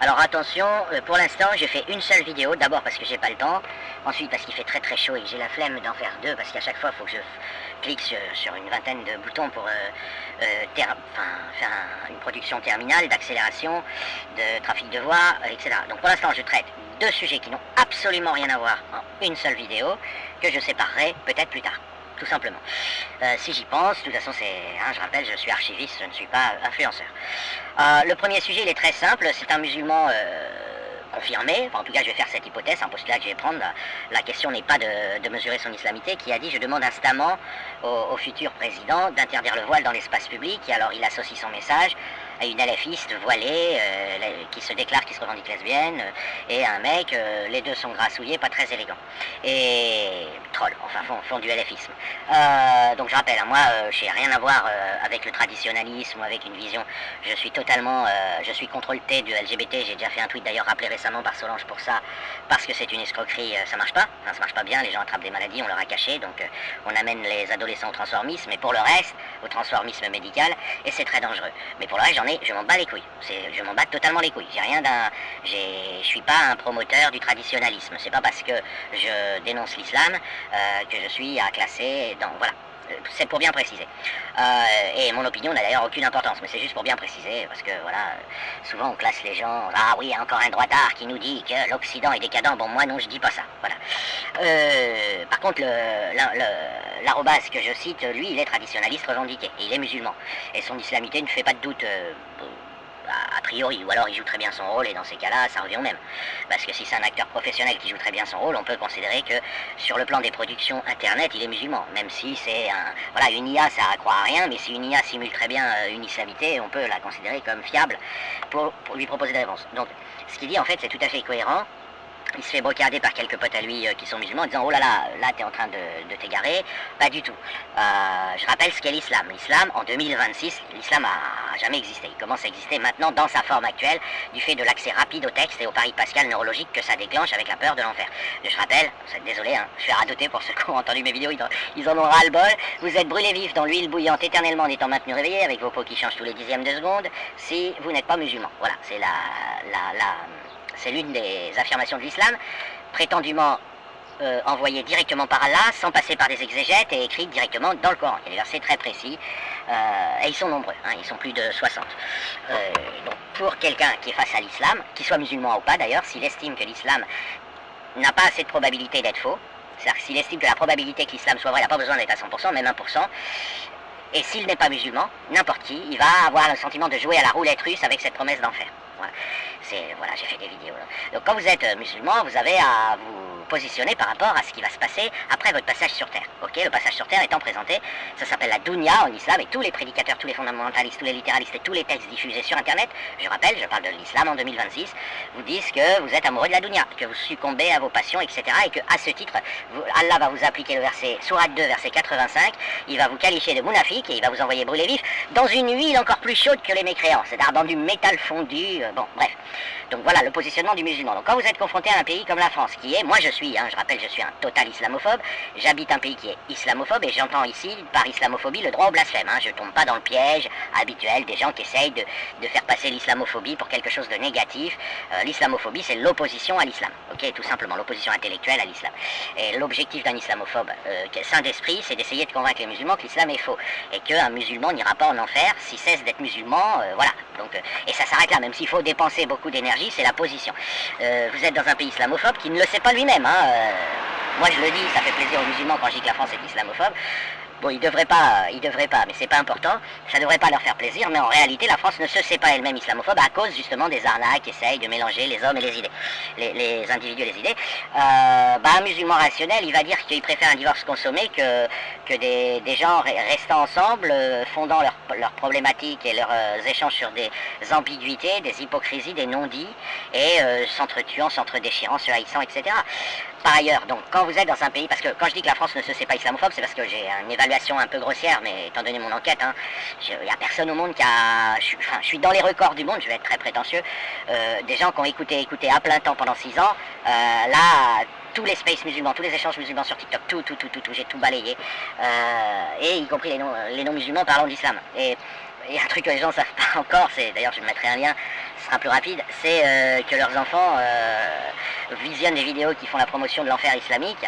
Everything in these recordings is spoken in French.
Alors attention, pour l'instant j'ai fait une seule vidéo, d'abord parce que j'ai pas le temps, ensuite parce qu'il fait très très chaud et que j'ai la flemme d'en faire deux, parce qu'à chaque fois il faut que je clique sur une vingtaine de boutons pour faire une production terminale, d'accélération, de trafic de voix, etc. Donc pour l'instant je traite deux sujets qui n'ont absolument rien à voir en une seule vidéo, que je séparerai peut-être plus tard. Tout simplement. Si j'y pense, de toute façon, je rappelle, je suis archiviste, je ne suis pas influenceur. Le premier sujet, il est très simple, c'est un musulman confirmé, enfin en tout cas je vais faire cette hypothèse, un postulat que je vais prendre, la question n'est pas de mesurer son islamité, qui a dit: je demande instamment au futur président d'interdire le voile dans l'espace public, et alors il associe son message à une LFiste voilée qui se déclare, qui se revendique lesbienne, et un mec, les deux sont grassouillés, pas très élégants, et troll, enfin font du LFisme. Donc je rappelle, moi je n'ai rien à voir avec le traditionnalisme ou avec une vision, je suis totalement, je suis contrôle T du LGBT, j'ai déjà fait un tweet d'ailleurs rappelé récemment par Solange pour ça, parce que c'est une escroquerie, ça marche pas, enfin, ça marche pas bien, les gens attrapent des maladies, on leur a caché, donc on amène les adolescents au transformisme, mais pour le reste, au transformisme médical, et c'est très dangereux. Mais pour le reste, je m'en bats les couilles, je m'en bats totalement les couilles, je suis pas un promoteur du traditionnalisme, c'est pas parce que je dénonce l'islam que je suis à classer dans, voilà. C'est pour bien préciser. Et mon opinion n'a d'ailleurs aucune importance, mais c'est juste pour bien préciser, parce que voilà, souvent on classe les gens, ah oui, encore un droitard qui nous dit que l'Occident est décadent, bon moi non, je dis pas ça, voilà. Par contre, l'arobase que je cite, lui, il est traditionnaliste revendiqué, et il est musulman, et son islamité ne fait pas de doute, a priori, ou alors il joue très bien son rôle, et dans ces cas-là, ça revient au même. Parce que si c'est un acteur professionnel qui joue très bien son rôle, on peut considérer que sur le plan des productions internet, il est musulman. Même si c'est voilà, une IA, ça ne croit à rien, mais si une IA simule très bien une islamité, on peut la considérer comme fiable pour lui proposer des réponses. Donc, ce qu'il dit, en fait, c'est tout à fait cohérent. Il se fait brocarder par quelques potes à lui qui sont musulmans en disant: oh là là, là t'es en train de t'égarer. Pas du tout. Je rappelle ce qu'est l'islam. L'islam, en 2026, l'islam a jamais existé. Il commence à exister maintenant dans sa forme actuelle, du fait de l'accès rapide au texte et au pari pascal neurologique que ça déclenche avec la peur de l'enfer. Je rappelle, désolé, hein, je fais radoter pour ceux qui ont entendu mes vidéos, ils en ont ras-le-bol. Vous êtes brûlés vifs dans l'huile bouillante éternellement en étant maintenus réveillés, avec vos peaux qui changent tous les dixièmes de seconde, si vous n'êtes pas musulman. Voilà, c'est c'est l'une des affirmations de l'islam, prétendument envoyée directement par Allah, sans passer par des exégètes et écrite directement dans le Coran. Il y a des versets très précis, et ils sont nombreux, hein, ils sont plus de 60. Donc pour quelqu'un qui est face à l'islam, qu'il soit musulman ou pas d'ailleurs, s'il estime que l'islam n'a pas assez de probabilité d'être faux, c'est-à-dire s'il estime que la probabilité que l'islam soit vrai, il n'a pas besoin d'être à 100%, même 1%, et s'il n'est pas musulman, n'importe qui, il va avoir le sentiment de jouer à la roulette russe avec cette promesse d'enfer. Voilà, j'ai fait des vidéos là. Donc quand vous êtes musulman, vous avez à vous positionner par rapport à ce qui va se passer après votre passage sur Terre. Ok, le passage sur Terre étant présenté, ça s'appelle la dunya en islam, et tous les prédicateurs, tous les fondamentalistes, tous les littéralistes et tous les textes diffusés sur internet, je rappelle, je parle de l'islam en 2026, vous disent que vous êtes amoureux de la dunya, que vous succombez à vos passions, etc. Et que à ce titre, Allah va vous appliquer le verset Sourate 2, verset 85, il va vous qualifier de munafik et il va vous envoyer brûler vif dans une huile encore plus chaude que les mécréants, c'est-à-dire dans du métal fondu, bon, bref. Donc voilà le positionnement du musulman. Donc quand vous êtes confronté à un pays comme la France, qui est, moi je suis, je rappelle, je suis un total islamophobe, j'habite un pays qui est islamophobe et j'entends ici, par islamophobie, le droit au blasphème. Je ne tombe pas dans le piège habituel des gens qui essayent de faire passer l'islamophobie pour quelque chose de négatif. L'islamophobie, c'est l'opposition à l'islam, ok, tout simplement, l'opposition intellectuelle à l'islam. Et l'objectif d'un islamophobe saint d'esprit, c'est d'essayer de convaincre les musulmans que l'islam est faux, et qu'un musulman n'ira pas en enfer s'il cesse d'être musulman, voilà. Donc, et ça s'arrête là, même s'il faut dépenser beaucoup d'énergie, c'est la position. Vous êtes dans un pays islamophobe qui ne le sait pas lui-même. Moi je le dis, ça fait plaisir aux musulmans quand je dis que la France est islamophobe. Bon, ils devraient pas, mais c'est pas important, ça devrait pas leur faire plaisir, mais en réalité, la France ne se sait pas elle-même islamophobe à cause justement des arnaques qui essayent de mélanger les hommes et les idées, les individus et les idées. Un musulman rationnel, il va dire qu'il préfère un divorce consommé que des gens restant ensemble, fondant leurs problématiques et leurs échanges sur des ambiguïtés, des hypocrisies, des non-dits, et s'entretuant, s'entre-déchirant, se haïssant, etc. Par ailleurs, donc, quand vous êtes dans un pays, parce que quand je dis que la France ne se sait pas islamophobe, c'est parce que j'ai une évaluation un peu grossière, mais étant donné mon enquête, il n'y a personne au monde qui a... Je suis dans les records du monde, je vais être très prétentieux, des gens qui ont écouté à plein temps pendant 6 ans, là... tous les spaces musulmans, tous les échanges musulmans sur TikTok, tout, j'ai tout balayé, et y compris les non-musulmans parlant d'islam. Et et un truc que les gens ne savent pas encore, c'est, d'ailleurs je mettrai un lien, ce sera plus rapide, c'est que leurs enfants visionnent des vidéos qui font la promotion de l'enfer islamique.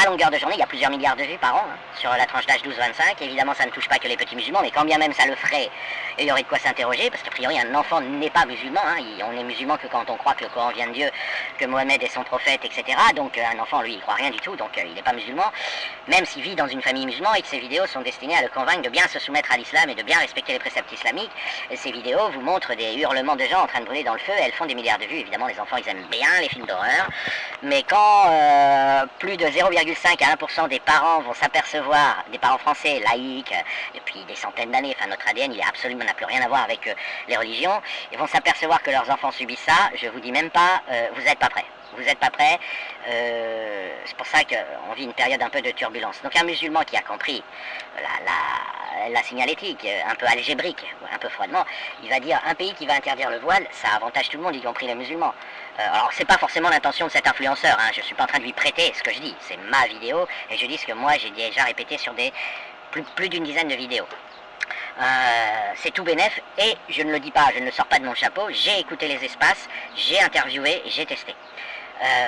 À longueur de journée, il y a plusieurs milliards de vues par an, sur la tranche d'âge 12-25. Évidemment, ça ne touche pas que les petits musulmans, mais quand bien même ça le ferait, il y aurait de quoi s'interroger, parce qu'a priori, un enfant n'est pas musulman. On est musulman que quand on croit que le Coran vient de Dieu, que Mohamed est son prophète, etc. Donc un enfant, lui, il croit rien du tout, donc il n'est pas musulman, même s'il vit dans une famille musulmane et que ces vidéos sont destinées à le convaincre de bien se soumettre à l'islam et de bien respecter les préceptes islamiques. Et ces vidéos vous montrent des hurlements de gens en train de brûler dans le feu, elles font des milliards de vues. Évidemment, les enfants, ils aiment bien les films d'horreur, mais quand plus de 0,5 à 1% des parents vont s'apercevoir, des parents français, laïcs, depuis des centaines d'années, enfin notre ADN il est absolument, n'a plus rien à voir avec les religions, ils vont s'apercevoir que leurs enfants subissent ça, je vous dis même pas, vous n'êtes pas prêts. Vous n'êtes pas prêts, c'est pour ça qu'on vit une période un peu de turbulence. Donc un musulman qui a compris la signalétique, un peu algébrique, un peu froidement, il va dire un pays qui va interdire le voile, ça avantage tout le monde, y compris les musulmans. Alors c'est pas forcément l'intention de cet influenceur, je suis pas en train de lui prêter ce que je dis, c'est ma vidéo, et je dis ce que moi j'ai déjà répété sur des plus d'une dizaine de vidéos. C'est tout bénef, et je ne le dis pas, je ne le sors pas de mon chapeau, j'ai écouté les espaces, j'ai interviewé, j'ai testé.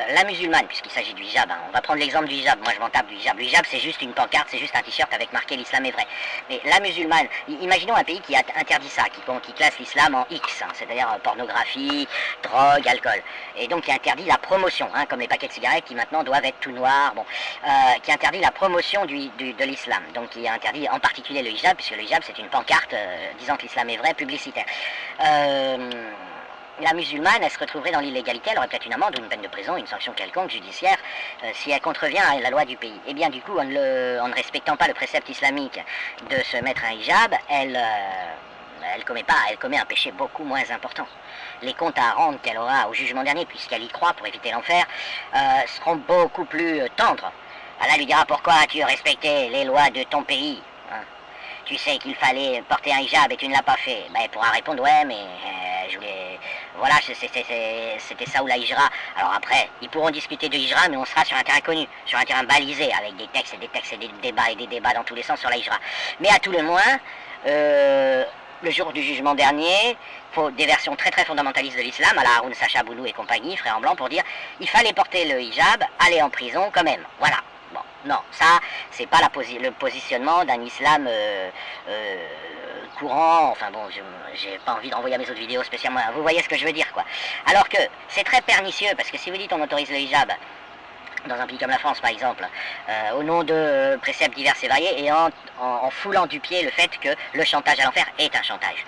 La musulmane, puisqu'il s'agit du hijab, on va prendre l'exemple du hijab, moi je m'en tape du hijab. Le hijab c'est juste une pancarte, c'est juste un t-shirt avec marqué l'islam est vrai. Mais la musulmane, imaginons un pays qui a interdit ça, qui classe l'islam en X, c'est-à-dire pornographie, drogue, alcool. Et donc qui interdit la promotion, comme les paquets de cigarettes qui maintenant doivent être tout noirs, qui interdit la promotion de l'islam. Donc qui interdit en particulier le hijab, puisque le hijab c'est une pancarte disant que l'islam est vrai, publicitaire. La musulmane, elle se retrouverait dans l'illégalité, elle aurait peut-être une amende ou une peine de prison, une sanction quelconque judiciaire, si elle contrevient à la loi du pays. Et bien du coup, en ne respectant pas le précepte islamique de se mettre un hijab, elle commet un péché beaucoup moins important. Les comptes à rendre qu'elle aura au jugement dernier, puisqu'elle y croit pour éviter l'enfer, seront beaucoup plus tendres. Allah lui dira: pourquoi as-tu respecté les lois de ton pays? Tu sais qu'il fallait porter un hijab et tu ne l'as pas fait. Ben, elle pourra répondre: ouais, mais je voulais... Voilà, c'était ça ou la hijra. Alors après, ils pourront discuter de hijra, mais on sera sur un terrain connu, sur un terrain balisé, avec des textes et des débats dans tous les sens sur la hijra. Mais à tout le moins, le jour du jugement dernier, faut des versions très très fondamentalistes de l'islam, à la Haroun Sacha Bounou et compagnie, frère en blanc, pour dire il fallait porter le hijab, aller en prison quand même. Voilà. Bon, non, ça, c'est pas le positionnement d'un islam courant. Enfin bon, j'ai pas envie de renvoyer à mes autres vidéos spécialement. Vous voyez ce que je veux dire, quoi. Alors que c'est très pernicieux, parce que si vous dites on autorise le hijab dans un pays comme la France par exemple, au nom de préceptes divers et variés, et en foulant du pied le fait que le chantage à l'enfer est un chantage.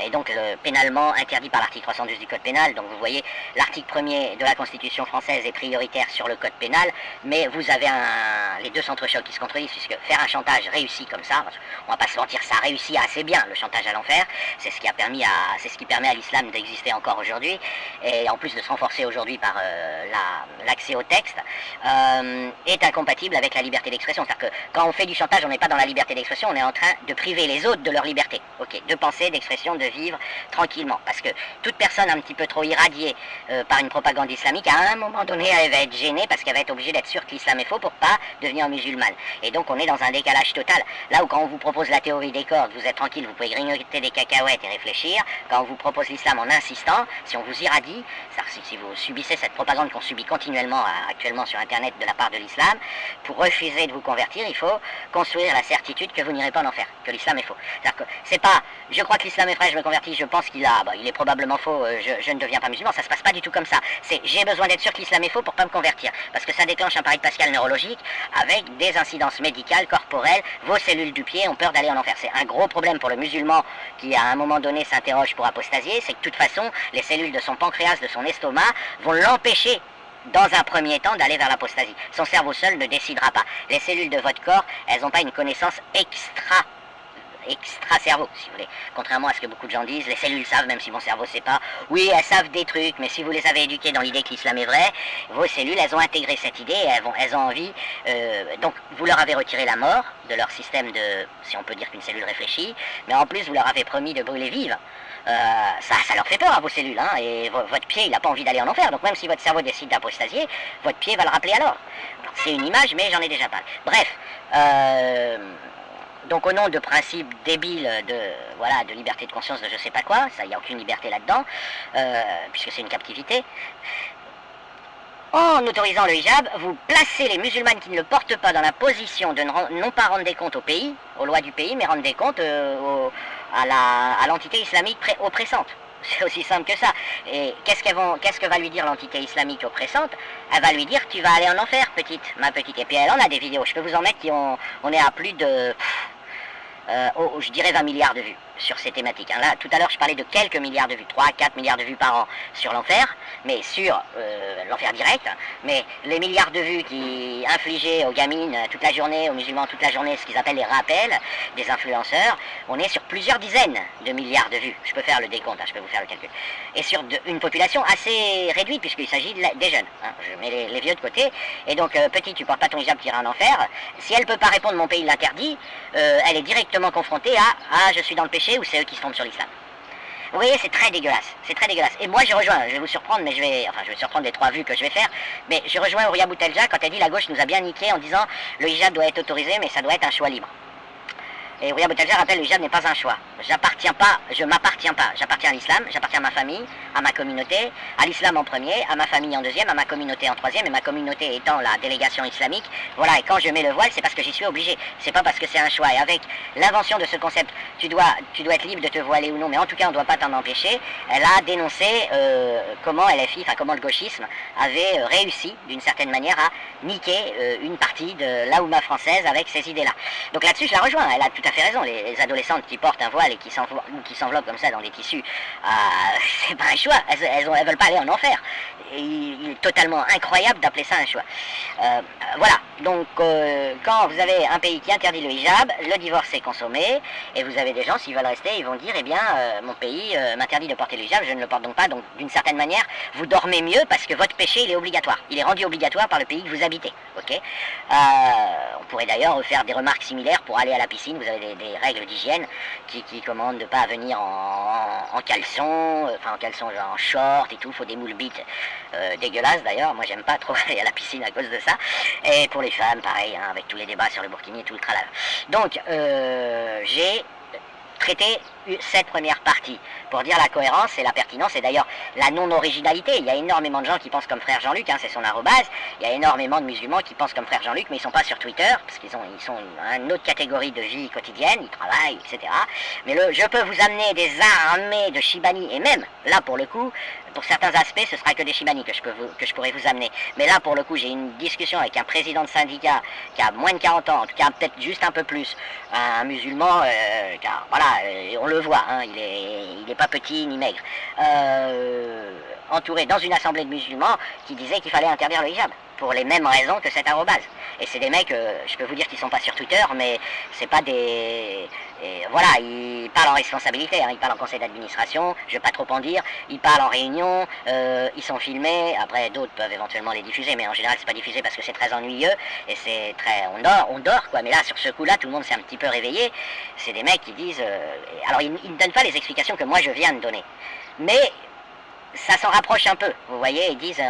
Et donc pénalement interdit par l'article 312 du Code pénal. Donc vous voyez, l'article 1er de la Constitution française est prioritaire sur le Code pénal, mais vous avez les deux s'entrechoquent qui se contredisent, puisque faire un chantage réussi comme ça, on va pas se mentir, ça réussit assez bien le chantage à l'enfer, c'est ce qui permet à l'islam d'exister encore aujourd'hui, et en plus de se renforcer aujourd'hui par l'accès au texte, est incompatible avec la liberté d'expression. C'est-à-dire que quand on fait du chantage, on n'est pas dans la liberté d'expression, on est en train de priver les autres de leur liberté, de penser, d'expression, de vivre tranquillement. Parce que toute personne un petit peu trop irradiée par une propagande islamique, à un moment donné, elle va être gênée parce qu'elle va être obligée d'être sûre que l'islam est faux pour pas devenir musulmane. Et donc on est dans un décalage total. Là où quand on vous propose la théorie des cordes, vous êtes tranquille, vous pouvez grignoter des cacahuètes et réfléchir. Quand on vous propose l'islam en insistant, si on vous irradie, si vous subissez cette propagande qu'on subit continuellement actuellement sur Internet de la part de l'islam, pour refuser de vous convertir, il faut construire la certitude que vous n'irez pas en enfer, que l'islam est faux. C'est-à-dire que c'est pas, je crois que l'islam est vrai, je me convertis, je pense il est probablement faux, je ne deviens pas musulman, ça se passe pas du tout comme ça. C'est, j'ai besoin d'être sûr que l'islam est faux pour pas me convertir, parce que ça déclenche un pari de Pascal neurologique avec des incidences médicales, corporelles, vos cellules du pied ont peur d'aller en enfer. C'est un gros problème pour le musulman qui à un moment donné s'interroge pour apostasier, c'est que de toute façon, les cellules de son pancréas, de son estomac vont l'empêcher dans un premier temps d'aller vers l'apostasie. Son cerveau seul ne décidera pas. Les cellules de votre corps, elles n'ont pas une connaissance extra-cerveau, si vous voulez. Contrairement à ce que beaucoup de gens disent, les cellules savent, même si mon cerveau ne sait pas. Oui, elles savent des trucs, mais si vous les avez éduquées dans l'idée que l'islam est vrai, vos cellules, elles ont intégré cette idée, elles ont envie. Donc, vous leur avez retiré la mort de leur système de, si on peut dire qu'une cellule réfléchit, mais en plus, vous leur avez promis de brûler vive. Ça leur fait peur à vos cellules, et votre pied, il n'a pas envie d'aller en enfer, donc même si votre cerveau décide d'apostasier, votre pied va le rappeler alors. C'est une image, mais j'en ai déjà parlé. Bref, Donc au nom de principes débiles voilà, de liberté de conscience, de je sais pas quoi, ça, il n'y a aucune liberté là-dedans, puisque c'est une captivité, en autorisant le hijab, vous placez les musulmanes qui ne le portent pas dans la position de non pas rendre des comptes au pays, aux lois du pays, mais rendre des comptes à l'entité islamique oppressante. C'est aussi simple que ça. Et qu'est-ce que va lui dire l'entité islamique oppressante? Elle va lui dire, tu vas aller en enfer, ma petite. Et puis elle en a des vidéos, je peux vous en mettre, on est à plus de... je dirais 20 milliards de vues sur ces thématiques. Hein. Là, tout à l'heure, je parlais de quelques milliards de vues, 3 à 4 milliards de vues par an sur l'enfer, mais sur l'enfer direct, mais les milliards de vues qui infligeaient aux gamines toute la journée, aux musulmans toute la journée, ce qu'ils appellent les rappels des influenceurs, on est sur plusieurs dizaines de milliards de vues. Je peux faire le décompte, hein, je peux vous faire le calcul. Et sur une population assez réduite, puisqu'il s'agit des jeunes. Hein. Je mets les vieux de côté, et donc, petit, tu portes pas ton hijab, tu iras en enfer. Si elle ne peut pas répondre, mon pays l'interdit, elle est directement confrontée à « Ah, je suis dans le péché » ou c'est eux qui se tombent sur l'islam. Vous voyez, c'est très dégueulasse, c'est très dégueulasse. Et moi, je vais vous surprendre, mais je vais surprendre les 3 vues que je vais faire, mais je rejoins Ouria Boutelja quand elle dit la gauche nous a bien niqué en disant le hijab doit être autorisé, mais ça doit être un choix libre. Et Ouria Boutelja rappelle le hijab n'est pas un choix. Je m'appartiens pas. J'appartiens à l'islam, j'appartiens à ma famille, à ma communauté, à l'islam en premier, à ma famille en deuxième, à ma communauté en troisième, et ma communauté étant la délégation islamique. Voilà, et quand je mets le voile, c'est parce que j'y suis obligé. C'est pas parce que c'est un choix. Et avec l'invention de ce concept, tu dois être libre de te voiler ou non, mais en tout cas, on ne doit pas t'en empêcher. Elle a dénoncé comment comment le gauchisme avait réussi, d'une certaine manière, à niquer une partie de la Oumma française avec ces idées-là. Donc là-dessus, je la rejoins. Elle a tout à fait raison. Les adolescentes qui portent un voile et qui s'enveloppent comme ça dans des tissus, c'est pas un choix. Elles veulent pas aller en enfer. Il est totalement incroyable d'appeler ça un choix. Voilà. Donc, quand vous avez un pays qui interdit le hijab, le divorce est consommé, et vous avez des gens, s'ils veulent rester, ils vont dire, eh bien, mon pays m'interdit de porter le hijab, je ne le porte donc pas. Donc, d'une certaine manière, vous dormez mieux parce que votre péché, il est obligatoire. Il est rendu obligatoire par le pays que vous habitez. Ok. On pourrait d'ailleurs faire des remarques similaires pour aller à la piscine. Vous avez des règles d'hygiène qui commandent de ne pas venir en caleçon, enfin en caleçon, genre en short et tout, faut des moules bites dégueulasses d'ailleurs. Moi, j'aime pas trop aller à la piscine à cause de ça. Et pour les femmes, pareil, hein, avec tous les débats sur le burkini et tout le tralala. Donc, j'ai traité cette première partie pour dire la cohérence et la pertinence et d'ailleurs la non-originalité. Il y a énormément de gens qui pensent comme frère Jean-Luc, hein, c'est son arrobase. Il y a énormément de musulmans qui pensent comme frère Jean-Luc, mais ils sont pas sur Twitter parce qu'ils sont une autre catégorie de vie quotidienne, ils travaillent, etc. Mais je peux vous amener des armées de Shibani et même là pour le coup, pour certains aspects, ce sera que des Shibani que je pourrais vous amener. Mais là, pour le coup, j'ai une discussion avec un président de syndicat qui a moins de 40 ans, en tout cas peut-être juste un peu plus, un musulman, car voilà, on le voit, hein, il est pas petit ni maigre, entouré dans une assemblée de musulmans qui disait qu'il fallait interdire le hijab, pour les mêmes raisons que cet arrobase. Et c'est des mecs, je peux vous dire qu'ils sont pas sur Twitter, mais c'est pas des... Et voilà, ils parlent en responsabilité, hein, ils parlent en conseil d'administration, je vais pas trop en dire, ils parlent en réunion, ils sont filmés, après d'autres peuvent éventuellement les diffuser, mais en général c'est pas diffusé parce que c'est très ennuyeux, et c'est très... on dort quoi, mais là sur ce coup-là, tout le monde s'est un petit peu réveillé, c'est des mecs qui disent... alors ils ne donnent pas les explications que moi je viens de donner, mais... ça s'en rapproche un peu, vous voyez, ils disent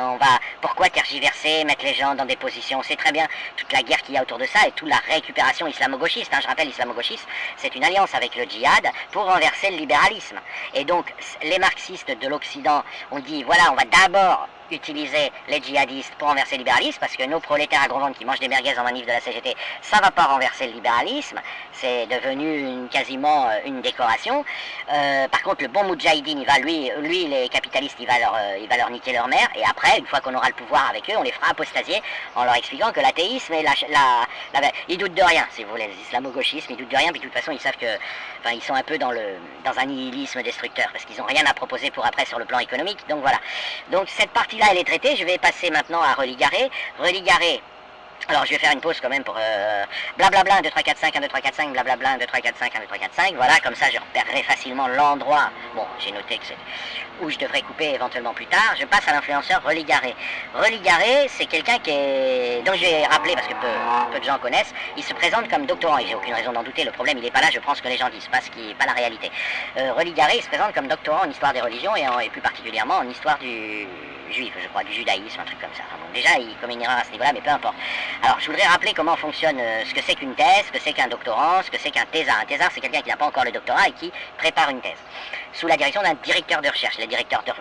pourquoi tergiverser, mettre les gens dans des positions, c'est très bien toute la guerre qu'il y a autour de ça et toute la récupération islamo-gauchiste, hein, je rappelle, l'islamo-gauchiste, c'est une alliance avec le djihad pour renverser le libéralisme. Et donc, les marxistes de l'Occident ont dit, voilà, on va d'abord utiliser les djihadistes pour renverser le libéralisme, parce que nos prolétaires à gros ventre qui mangent des merguez en manif de la CGT, ça va pas renverser le libéralisme, c'est devenu quasiment une décoration. Par contre, le bon Moudjahidine, il va lui les capitalistes, il va leur niquer leur mère, et après, une fois qu'on aura le pouvoir avec eux, on les fera apostasier en leur expliquant que l'athéisme et ils doutent de rien, si vous voulez, les islamo-gauchistes, ils doutent de rien, puis de toute façon, ils savent que, enfin, ils sont un peu dans un nihilisme destructeur, parce qu'ils n'ont rien à proposer pour après sur le plan économique, donc voilà. Donc cette partie-là, elle est traitée, je vais passer maintenant à Religaré. Religaré, alors je vais faire une pause quand même pour blablabla 1, 2, 3, 4, 5, 1, 2, 3, 4, 5, blablabla 1, 2, 3, 4, 5, 1, 2, 3, 4, 5, voilà, comme ça je repérerai facilement l'endroit, bon, j'ai noté que c'est où je devrais couper éventuellement plus tard. Je passe à l'influenceur Religaré. Religaré, c'est quelqu'un dont je vais rappeler, parce que peu de gens connaissent, il se présente comme doctorant, et j'ai aucune raison d'en douter, le problème il n'est pas là, je prends ce que les gens disent, pas ce qui n'est pas la réalité. Religaré, il se présente comme doctorant en histoire des religions, et plus particulièrement en histoire du juive, je crois, du judaïsme, un truc comme ça. Enfin, bon, déjà, il commet une erreur à ce niveau-là, mais peu importe. Alors, je voudrais rappeler comment fonctionne ce que c'est qu'une thèse, ce que c'est qu'un doctorant, ce que c'est qu'un thésard. Un thésard, c'est quelqu'un qui n'a pas encore le doctorat et qui prépare une thèse, sous la direction d'un directeur de recherche. Le directeur de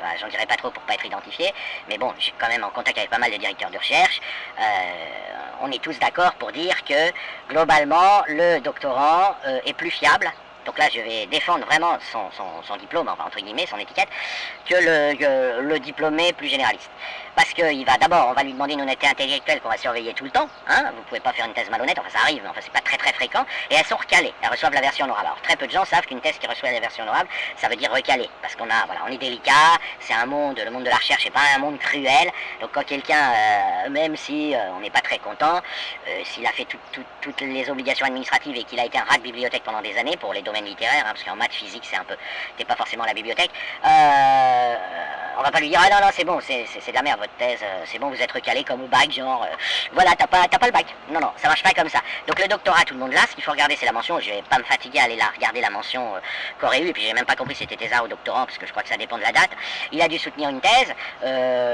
voilà, j'en dirai pas trop pour pas être identifié, mais bon, j'ai quand même en contact avec pas mal de directeurs de recherche. On est tous d'accord pour dire que, globalement, le doctorant est plus fiable. Donc là, je vais défendre vraiment son diplôme, enfin, entre guillemets, son étiquette, que le diplômé plus généraliste. Parce qu'il va d'abord, on va lui demander une honnêteté intellectuelle qu'on va surveiller tout le temps. Hein, vous pouvez pas faire une thèse malhonnête, enfin ça arrive, mais enfin c'est pas très très fréquent. Et elles sont recalées, elles reçoivent la version orale. Alors très peu de gens savent qu'une thèse qui reçoit la version orale, ça veut dire recalé. Parce qu'on a, voilà, on est délicat, c'est un monde, le monde de la recherche, c'est pas un monde cruel. Donc quand quelqu'un, même si on n'est pas très content, s'il a fait toutes les obligations administratives et qu'il a été un rat de bibliothèque pendant des années pour les domaines littéraires, hein, parce qu'en maths, physique, c'est un peu, t'es pas forcément à la bibliothèque, on va pas lui dire, ah non, non, c'est bon, c'est de la merde votre thèse, c'est bon, vous êtes recalé comme au bac, genre, voilà, t'as pas le bac. Non, non, ça marche pas comme ça. Donc le doctorat, tout le monde là, ce qu'il faut regarder, c'est la mention. Je vais pas me fatiguer à aller là regarder la mention qu'aurait eu, et puis j'ai même pas compris si c'était thésard ou doctorant, parce que je crois que ça dépend de la date. Il a dû soutenir une thèse,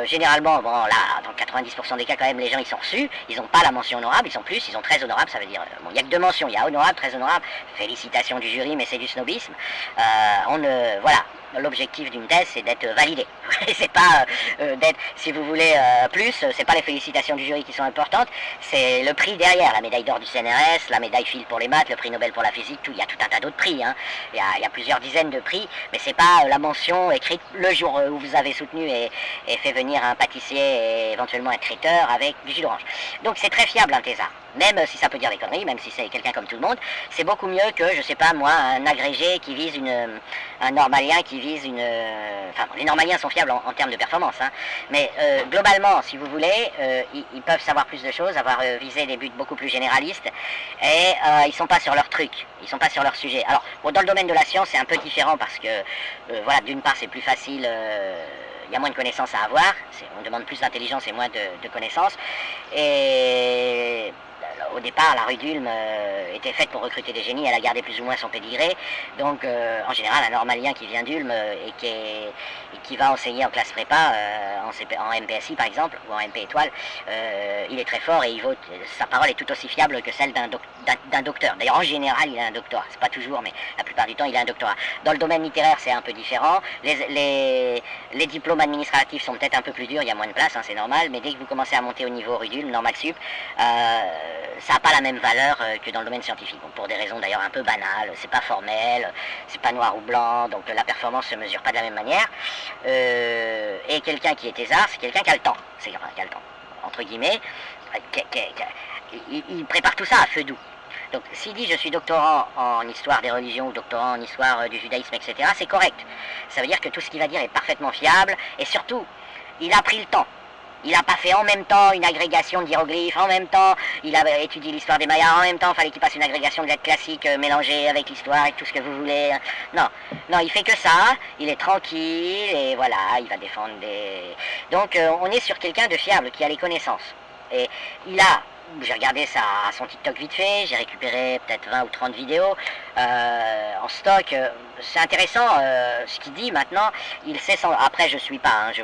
généralement, bon, là, dans 90% des cas, quand même, les gens, ils sont reçus, ils ont pas la mention honorable, ils sont plus, ils ont très honorable, ça veut dire, bon, il y a que deux mentions, il y a honorable, très honorable, félicitations du jury, mais c'est du snobisme. Voilà. L'objectif d'une thèse, c'est d'être validé. C'est pas d'être, si vous voulez, plus, c'est pas les félicitations du jury qui sont importantes, c'est le prix derrière, la médaille d'or du CNRS, la médaille Fields pour les maths, le prix Nobel pour la physique, tout, il y a tout un tas d'autres prix, hein. Il y a plusieurs dizaines de prix, mais c'est pas la mention écrite le jour où vous avez soutenu et fait venir un pâtissier et éventuellement un traiteur avec du jus d'orange. Donc c'est très fiable un thésard. Même si ça peut dire des conneries, même si c'est quelqu'un comme tout le monde, c'est beaucoup mieux que, je sais pas moi, un agrégé qui vise un normalien qui vise enfin, les normaliens sont fiables en termes de performance, hein. Mais globalement, si vous voulez, ils peuvent savoir plus de choses, avoir visé des buts beaucoup plus généralistes, et ils sont pas sur leur truc, ils sont pas sur leur sujet. Alors, bon, dans le domaine de la science, c'est un peu différent parce que, voilà, d'une part, c'est plus facile. Il y a moins de connaissances à avoir, on demande plus d'intelligence et moins de connaissances. Et au départ, la rue d'Ulm était faite pour recruter des génies, elle a gardé plus ou moins son pédigré. Donc, en général, un normalien qui vient d'Ulm et qui va enseigner en classe prépa, en MPSI par exemple, ou en MP étoile, il est très fort et sa parole est tout aussi fiable que celle d'un docteur. D'ailleurs, en général, il a un doctorat. C'est pas toujours, mais la plupart du temps, il a un doctorat. Dans le domaine littéraire, c'est un peu différent. Les diplômes administratifs sont peut-être un peu plus durs, il y a moins de place, hein, c'est normal, mais dès que vous commencez à monter au niveau rue d'Ulm, normal sup, ça n'a pas la même valeur que dans le domaine scientifique. Donc, pour des raisons d'ailleurs un peu banales, c'est pas formel, c'est pas noir ou blanc, donc la performance se mesure pas de la même manière. Et quelqu'un qui est thésard, c'est quelqu'un qui a le temps. C'est quelqu'un qui a le temps, entre guillemets. Il prépare tout ça à feu doux. Donc s'il dit je suis doctorant en histoire des religions ou doctorant en histoire du judaïsme, etc., c'est correct. Ça veut dire que tout ce qu'il va dire est parfaitement fiable, et surtout, il a pris le temps. Il n'a pas fait en même temps une agrégation d'hiéroglyphes, en même temps il a étudié l'histoire des Mayas, en même temps il fallait qu'il passe une agrégation de lettres classiques mélangée avec l'histoire et tout ce que vous voulez. Non, non, il fait que ça, il est tranquille et voilà, il va défendre des... Donc on est sur quelqu'un de fiable qui a les connaissances. Et j'ai regardé son TikTok vite fait, j'ai récupéré peut-être 20 ou 30 vidéos en stock. C'est intéressant ce qu'il dit maintenant. Il sait Après, je suis pas, hein, je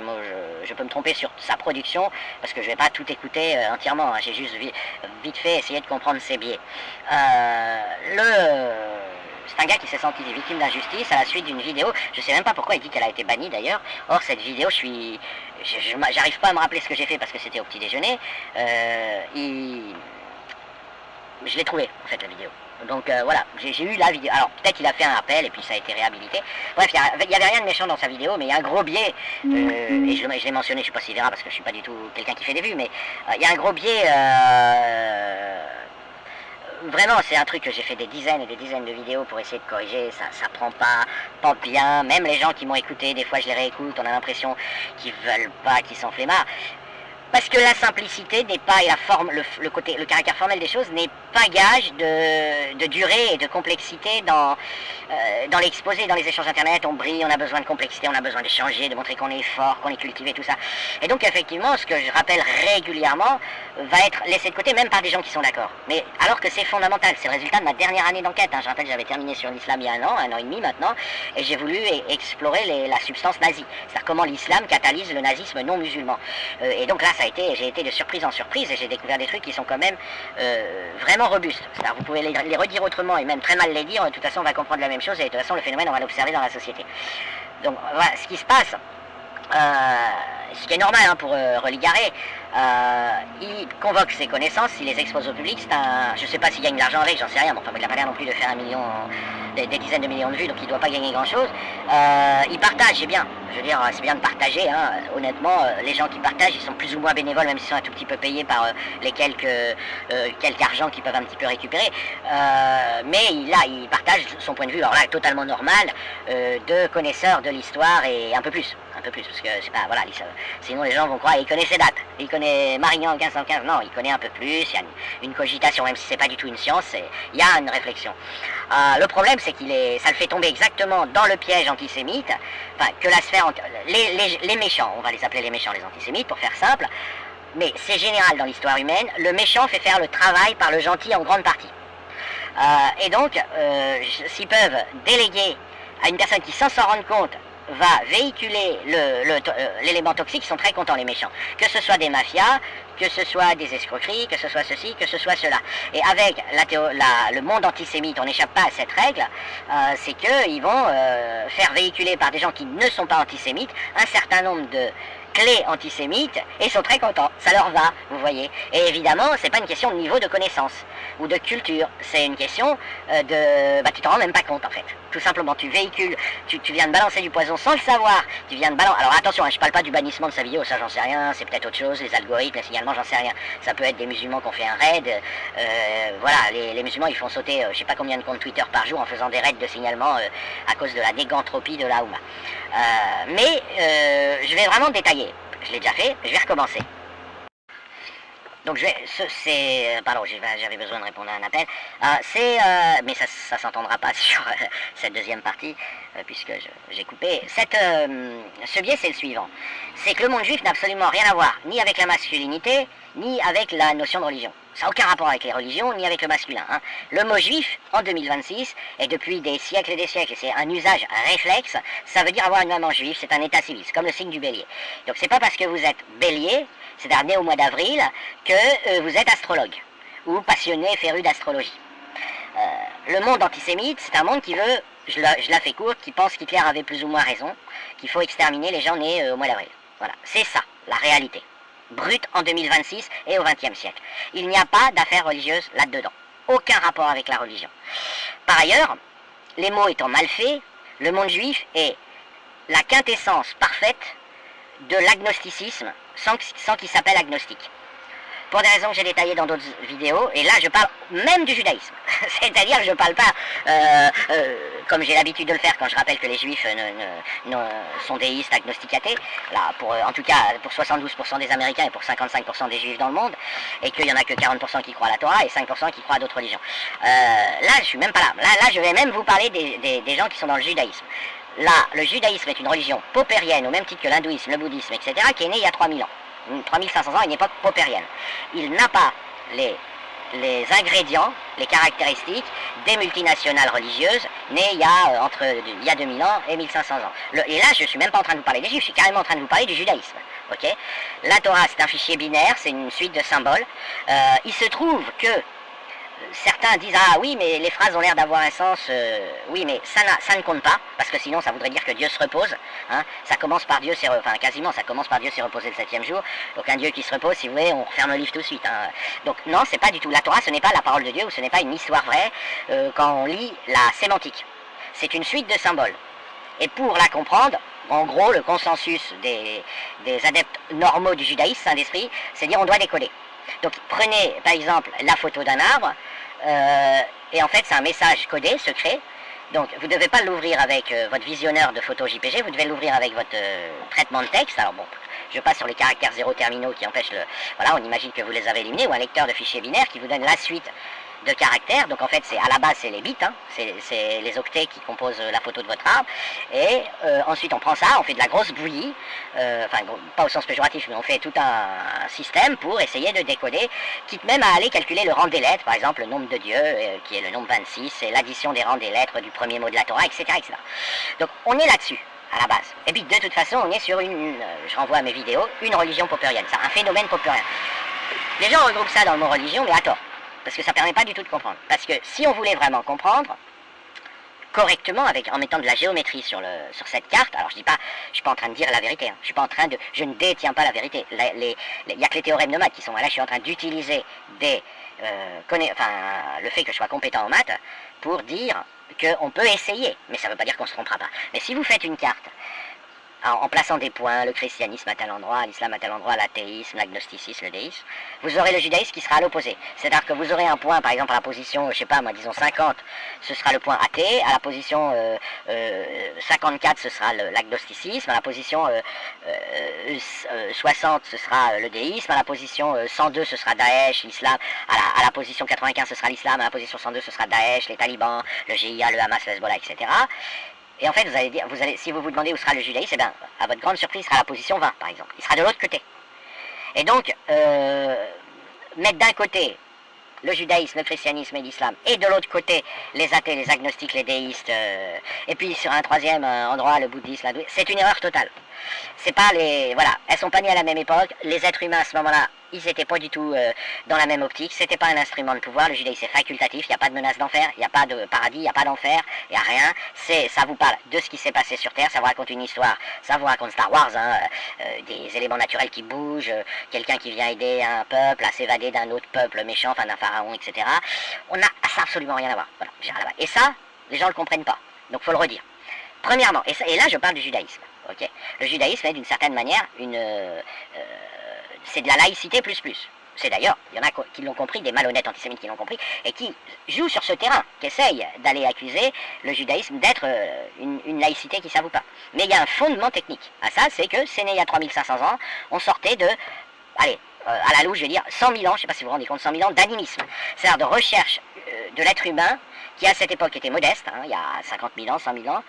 peux me tromper sur sa production parce que je vais pas tout écouter entièrement. Hein, j'ai juste vite fait essayé de comprendre ses biais. C'est un gars qui s'est senti victime d'injustice à la suite d'une vidéo. Je sais même pas pourquoi il dit qu'elle a été bannie d'ailleurs. Or cette vidéo, j'arrive pas à me rappeler ce que j'ai fait parce que c'était au petit déjeuner. Je l'ai trouvé en fait la vidéo. Donc voilà, j'ai eu la vidéo. Alors peut-être qu'il a fait un appel et puis ça a été réhabilité. Bref, il n'y avait rien de méchant dans sa vidéo, mais il y a un gros biais. Et je l'ai mentionné, je sais pas s'il verra parce que je suis pas du tout quelqu'un qui fait des vues, mais il y a un gros biais. Vraiment, c'est un truc que j'ai fait des dizaines et des dizaines de vidéos pour essayer de corriger, ça prend pas bien, même les gens qui m'ont écouté, des fois je les réécoute, on a l'impression qu'ils veulent pas, qu'ils s'enflemment. Parce que la simplicité n'est pas, et le caractère formel des choses n'est pas gage de durée et de complexité dans l'exposé, dans les échanges internet. On brille, on a besoin de complexité, on a besoin d'échanger, de montrer qu'on est fort, qu'on est cultivé, tout ça. Et donc effectivement, ce que je rappelle régulièrement va être laissé de côté, même par des gens qui sont d'accord. Mais alors que c'est fondamental, c'est le résultat de ma dernière année d'enquête. Je rappelle que j'avais terminé sur l'islam il y a un an et demi maintenant, et j'ai voulu explorer la substance nazie. C'est-à-dire comment l'islam catalyse le nazisme non musulman. Et donc là, j'ai été de surprise en surprise, et j'ai découvert des trucs qui sont quand même vraiment robustes. C'est-à-dire vous pouvez les redire autrement et même très mal les dire, de toute façon on va comprendre la même chose, et de toute façon le phénomène on va l'observer dans la société. Donc voilà ce qui se passe. Ce qui est normal pour Religaré, il convoque ses connaissances, il les expose au public, je ne sais pas s'il gagne de l'argent avec, j'en sais rien, mais enfin, il n'a pas l'air non plus de faire des dizaines de millions de vues, donc il ne doit pas gagner grand chose. Il partage, c'est bien, je veux dire, c'est bien de partager, honnêtement, les gens qui partagent, ils sont plus ou moins bénévoles, même s'ils sont un tout petit peu payés par les quelques argent qu'ils peuvent un petit peu récupérer, mais il partage son point de vue, alors là, totalement normal, de connaisseur de l'histoire et un peu plus, parce que c'est pas, voilà, sinon les gens vont croire, il connaît ses dates, il connaît Marignan en 1515, non, il connaît un peu plus, il y a une cogitation, même si c'est pas du tout une science, il y a une réflexion. Le problème, c'est ça le fait tomber exactement dans le piège antisémite, enfin, que la sphère, les méchants, on va les appeler les méchants, les antisémites, pour faire simple, mais c'est général dans l'histoire humaine, le méchant fait faire le travail par le gentil en grande partie. Et donc, s'ils peuvent déléguer à une personne qui, sans s'en rendre compte, va véhiculer l'élément toxique, ils sont très contents les méchants. Que ce soit des mafias, que ce soit des escroqueries, que ce soit ceci, que ce soit cela. Et avec le monde antisémite, on n'échappe pas à cette règle, c'est qu'ils vont faire véhiculer par des gens qui ne sont pas antisémites un certain nombre de clés antisémites et sont très contents, ça leur va, vous voyez. Et évidemment, c'est pas une question de niveau de connaissance ou de culture, c'est une question tu t'en rends même pas compte en fait. Tout simplement, tu véhicules, tu viens de balancer du poison sans le savoir, tu viens de balancer. Alors attention, je parle pas du bannissement de sa vidéo, ça j'en sais rien, c'est peut-être autre chose, les algorithmes, les signalements, j'en sais rien. Ça peut être des musulmans qui ont fait un raid, voilà, les musulmans ils font sauter je sais pas combien de comptes Twitter par jour en faisant des raids de signalement à cause de la dégantropie de la Houma. Mais je vais vraiment détailler. Je l'ai déjà fait, je vais recommencer. Donc j'avais besoin de répondre à un appel. Mais ça s'entendra pas sur cette deuxième partie, puisque j'ai coupé. Ce biais, c'est le suivant. C'est que le monde juif n'a absolument rien à voir, ni avec la masculinité, ni avec la notion de religion. Ça n'a aucun rapport avec les religions, ni avec le masculin. Le mot juif, en 2026, et depuis des siècles et c'est un usage réflexe, ça veut dire avoir une maman juive, c'est un état civil, c'est comme le signe du bélier. Donc c'est pas parce que vous êtes bélier, c'est-à-dire né au mois d'avril, que vous êtes astrologue, ou passionné, féru d'astrologie. Le monde antisémite, c'est un monde qui veut, je la fais courte, qui pense qu'Hitler avait plus ou moins raison, qu'il faut exterminer les gens nés au mois d'avril. Voilà, c'est ça, la réalité. Brute en 2026 et au XXe siècle. Il n'y a pas d'affaires religieuses là-dedans. Aucun rapport avec la religion. Par ailleurs, les mots étant mal faits, le monde juif est la quintessence parfaite de l'agnosticisme sans qu'il s'appelle agnostique. Pour des raisons que j'ai détaillées dans d'autres vidéos, et là je parle même du judaïsme. C'est-à-dire que je ne parle pas, comme j'ai l'habitude de le faire quand je rappelle que les juifs sont déistes, agnostiques, athées, là, en tout cas pour 72% des Américains et pour 55% des juifs dans le monde, et qu'il n'y en a que 40% qui croient à la Torah et 5% qui croient à d'autres religions. Là je suis même pas là. Là je vais même vous parler des gens qui sont dans le judaïsme. Là, le judaïsme est une religion popérienne, au même titre que l'hindouisme, le bouddhisme, etc., qui est née il y a 3000 ans. 3500 ans, à une époque popérienne. Il n'a pas les ingrédients, les caractéristiques des multinationales religieuses nées il y a 2000 ans et 1500 ans. Et là, je ne suis même pas en train de vous parler des juifs, je suis carrément en train de vous parler du judaïsme. Okay, la Torah, c'est un fichier binaire, c'est une suite de symboles. Il se trouve que certains disent « Ah oui, mais les phrases ont l'air d'avoir un sens. » Oui, mais ça ne compte pas, parce que sinon ça voudrait dire que Dieu se repose. Ça commence par Dieu, quasiment, ça commence par Dieu s'est reposé le 7e jour. Donc un Dieu qui se repose, si vous voulez, on referme le livre tout de suite. Donc non, c'est pas du tout. La Torah, ce n'est pas la parole de Dieu, ou ce n'est pas une histoire vraie quand on lit la sémantique. C'est une suite de symboles. Et pour la comprendre, en gros, le consensus des adeptes normaux du judaïsme, saint d'esprit, c'est dire on doit décoder. Donc prenez par exemple la photo d'un arbre, et en fait c'est un message codé, secret. Donc vous ne devez pas l'ouvrir avec votre visionneur de photos JPG, vous devez l'ouvrir avec votre traitement de texte. Alors bon, je passe sur les caractères zéro terminaux qui empêchent voilà, on imagine que vous les avez éliminés, ou un lecteur de fichiers binaires qui vous donne la suite de caractères. Donc en fait, à la base, c'est les bits, hein, c'est les octets qui composent la photo de votre arbre. Et ensuite, on prend ça, on fait de la grosse bouillie, enfin, pas au sens péjoratif, mais on fait tout un système pour essayer de décoder, quitte même à aller calculer le rang des lettres, par exemple le nombre de Dieu, qui est le nombre 26, et l'addition des rangs des lettres du premier mot de la Torah, etc. etc. Donc on est là-dessus, à la base. Et puis de toute façon, on est sur je renvoie à mes vidéos, une religion popperienne, ça, un phénomène popperien. Les gens regroupent ça dans le mot religion, mais à tort, parce que ça ne permet pas du tout de comprendre. Parce que si on voulait vraiment comprendre correctement, en mettant de la géométrie sur cette carte, alors je dis pas, je suis pas en train de dire la vérité, hein, je ne détiens pas la vérité. Il n'y a que les théorèmes de maths qui sont là, je suis en train d'utiliser le fait que je sois compétent en maths pour dire qu'on peut essayer, mais ça ne veut pas dire qu'on ne se trompera pas. Mais si vous faites une carte en plaçant des points, le christianisme à tel endroit, l'islam à tel endroit, l'athéisme, l'agnosticisme, le déisme, vous aurez le judaïsme qui sera à l'opposé. C'est-à-dire que vous aurez un point, par exemple, à la position, je sais pas moi, disons 50, ce sera le point athée, à la position 54, ce sera l'agnosticisme, à la position 60, ce sera le déisme, à la position 102, ce sera Daesh, l'islam, à la position 95, ce sera l'islam, à la position 102, ce sera Daesh, les talibans, le GIA, le Hamas, le Hezbollah, etc. Et en fait, si vous vous demandez où sera le judaïsme, eh bien, à votre grande surprise, il sera à la position 20, par exemple. Il sera de l'autre côté. Et donc, mettre d'un côté le judaïsme, le christianisme et l'islam, et de l'autre côté, les athées, les agnostiques, les déistes, et puis sur un troisième endroit, le bouddhisme, c'est une erreur totale. C'est pas voilà, elles sont pas nées à la même époque, les êtres humains à ce moment-là, ils n'étaient pas du tout dans la même optique, c'était pas un instrument de pouvoir, le judaïsme c'est facultatif, il n'y a pas de menace d'enfer, il n'y a pas de paradis, il n'y a pas d'enfer, il n'y a rien, ça vous parle de ce qui s'est passé sur Terre, ça vous raconte une histoire, ça vous raconte Star Wars, hein, des éléments naturels qui bougent, quelqu'un qui vient aider un peuple à s'évader d'un autre peuple méchant, enfin d'un pharaon, etc. On n'a absolument rien à voir, voilà, et ça, les gens ne le comprennent pas, donc faut le redire. Premièrement, et là je parle du judaïsme. Okay. Le judaïsme est d'une certaine manière c'est de la laïcité plus plus. C'est d'ailleurs, il y en a qui l'ont compris, des malhonnêtes antisémites qui l'ont compris, et qui jouent sur ce terrain, qui essayent d'aller accuser le judaïsme d'être une laïcité qui ne s'avoue pas. Mais il y a un fondement technique à ça, c'est que c'est né il y a 3500 ans, on sortait de, allez, à la louche je vais dire, 100 000 ans, je ne sais pas si vous vous rendez compte, 100 000 ans d'animisme, c'est-à-dire de recherche de l'être humain, qui à cette époque était modeste, hein, il y a 50 000 ans, 100 000 ans,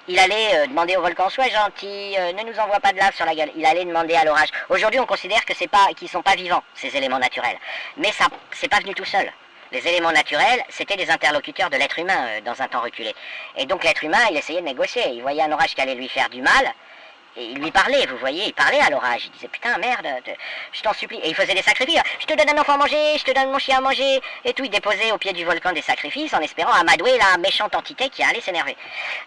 il allait demander au volcan, sois gentil, ne nous envoie pas de lave sur la gueule. Il allait demander à l'orage. Aujourd'hui, on considère que qu'ils sont pas vivants, ces éléments naturels. Mais ça, c'est pas venu tout seul. Les éléments naturels, c'était des interlocuteurs de l'être humain dans un temps reculé. Et donc l'être humain, il essayait de négocier. Il voyait un orage qui allait lui faire du mal. Et il lui parlait, vous voyez, il parlait à l'orage. Il disait, putain, merde, je t'en supplie. Et il faisait des sacrifices. Je te donne un enfant à manger, je te donne mon chien à manger. Et tout, il déposait au pied du volcan des sacrifices en espérant amadouer la méchante entité qui allait s'énerver.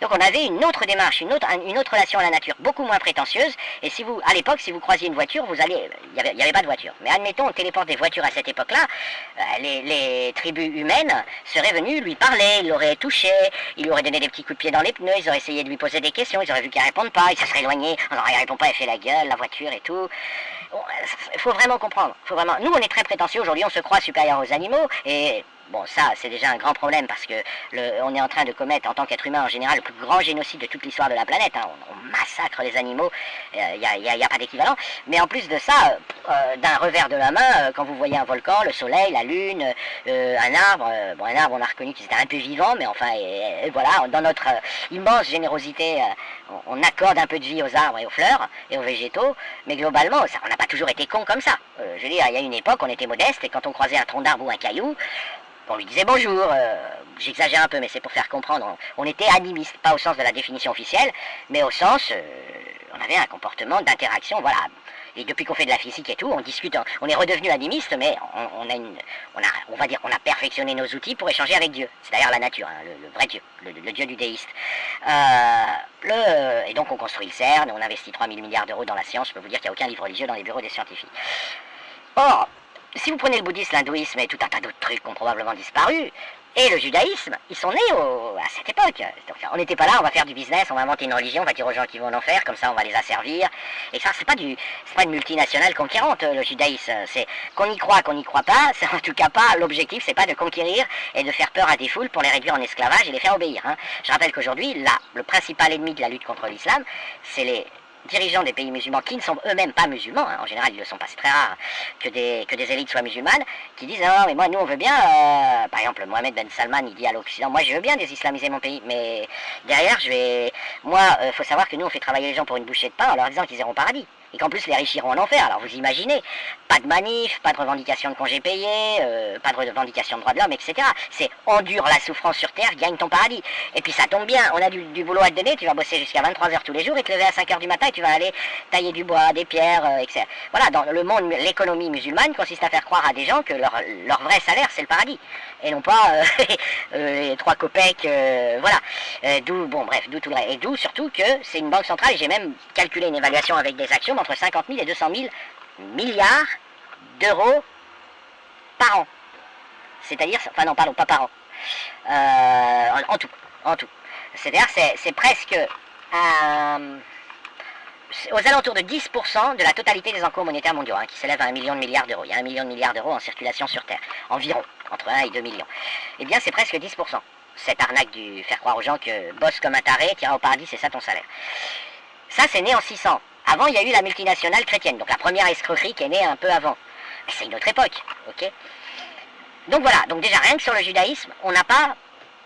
Donc on avait une autre démarche, une autre relation à la nature, beaucoup moins prétentieuse. Et si vous, à l'époque, si vous croisiez une voiture, il n'y avait pas de voiture. Mais admettons, on téléporte des voitures à cette époque-là, les tribus humaines seraient venues lui parler, il l'aurait touché, il lui aurait donné des petits coups de pied dans les pneus, ils auraient essayé de lui poser des questions, ils auraient vu qu'il ne répondait pas, il se serait éloigné. Alors, il répond pas, elle fait la gueule, la voiture et tout. Il faut vraiment comprendre. Nous, on est très prétentieux aujourd'hui, on se croit supérieur aux animaux. Et bon, ça, c'est déjà un grand problème parce que on est en train de commettre, en tant qu'être humain en général, le plus grand génocide de toute l'histoire de la planète. Hein. On massacre les animaux, il n'y a pas d'équivalent. Mais en plus de ça, d'un revers de la main, quand vous voyez un volcan, le soleil, la lune, un arbre, un arbre, on a reconnu qu'il était un peu vivant, mais enfin, et voilà, dans notre immense générosité, on accorde un peu de vie aux arbres et aux fleurs et aux végétaux, mais globalement, on n'a pas toujours été cons comme ça. Je veux dire, il y a une époque, on était modeste, et quand on croisait un tronc d'arbre ou un caillou, on lui disait bonjour, j'exagère un peu, mais c'est pour faire comprendre, on était animiste, pas au sens de la définition officielle, mais au sens, on avait un comportement d'interaction, voilà. Et depuis qu'on fait de la physique et tout, on discute, on est redevenu animiste, mais on va dire qu'on a perfectionné nos outils pour échanger avec Dieu. C'est d'ailleurs la nature, hein, le vrai Dieu, le Dieu du déiste. Et donc on construit le CERN, on investit 3 000 milliards d'euros dans la science, je peux vous dire qu'il n'y a aucun livre religieux dans les bureaux des scientifiques. Or, si vous prenez le bouddhisme, l'hindouisme et tout un tas d'autres trucs qui ont probablement disparu, et le judaïsme, ils sont nés à cette époque. Donc, on n'était pas là, on va faire du business, on va inventer une religion, on va dire aux gens qui vont en enfer, comme ça on va les asservir. Et ça, c'est pas une multinationale conquérante, le judaïsme. C'est qu'on y croit, qu'on n'y croit pas, c'est en tout cas pas, l'objectif, c'est pas de conquérir et de faire peur à des foules pour les réduire en esclavage et les faire obéir. Hein. Je rappelle qu'aujourd'hui, le principal ennemi de la lutte contre l'islam, c'est dirigeants des pays musulmans qui ne sont eux-mêmes pas musulmans, hein, en général ils ne le sont pas, c'est très rare que des élites soient musulmanes, qui disent non mais moi nous on veut bien, par exemple Mohamed Ben Salman il dit à l'Occident, moi je veux bien désislamiser mon pays, mais derrière faut savoir que nous on fait travailler les gens pour une bouchée de pain en leur disant qu'ils iront au paradis. Et qu'en plus les riches iront en enfer. Alors vous imaginez, pas de manif, pas de revendication de congés payés, pas de revendication de droits de l'homme, etc. C'est endure la souffrance sur terre, gagne ton paradis. Et puis ça tombe bien, on a du boulot à te donner, tu vas bosser jusqu'à 23h tous les jours et te lever à 5h du matin et tu vas aller tailler du bois, des pierres, etc. Voilà, dans le monde, l'économie musulmane consiste à faire croire à des gens que leur vrai salaire c'est le paradis. Et non pas les 3 copecs, voilà. D'où tout le reste. Et d'où surtout que c'est une banque centrale, et j'ai même calculé une évaluation avec des actions entre 50 000 et 200 000 milliards d'euros par an. C'est-à-dire, enfin non, pardon, pas par an. En tout. C'est-à-dire, c'est presque aux alentours de 10% de la totalité des encours monétaires mondiaux, hein, qui s'élèvent à 1 million de milliards d'euros. Il y a 1 million de milliards d'euros en circulation sur Terre, environ, entre 1 et 2 millions. Eh bien, c'est presque 10%. Cette arnaque du faire croire aux gens que bosse comme un taré, t'iras au paradis, c'est ça ton salaire. Ça, c'est né en 600. Avant, il y a eu la multinationale chrétienne, donc la première escroquerie qui est née un peu avant. Mais c'est une autre époque, ok? Donc voilà, donc déjà rien que sur le judaïsme, on n'a pas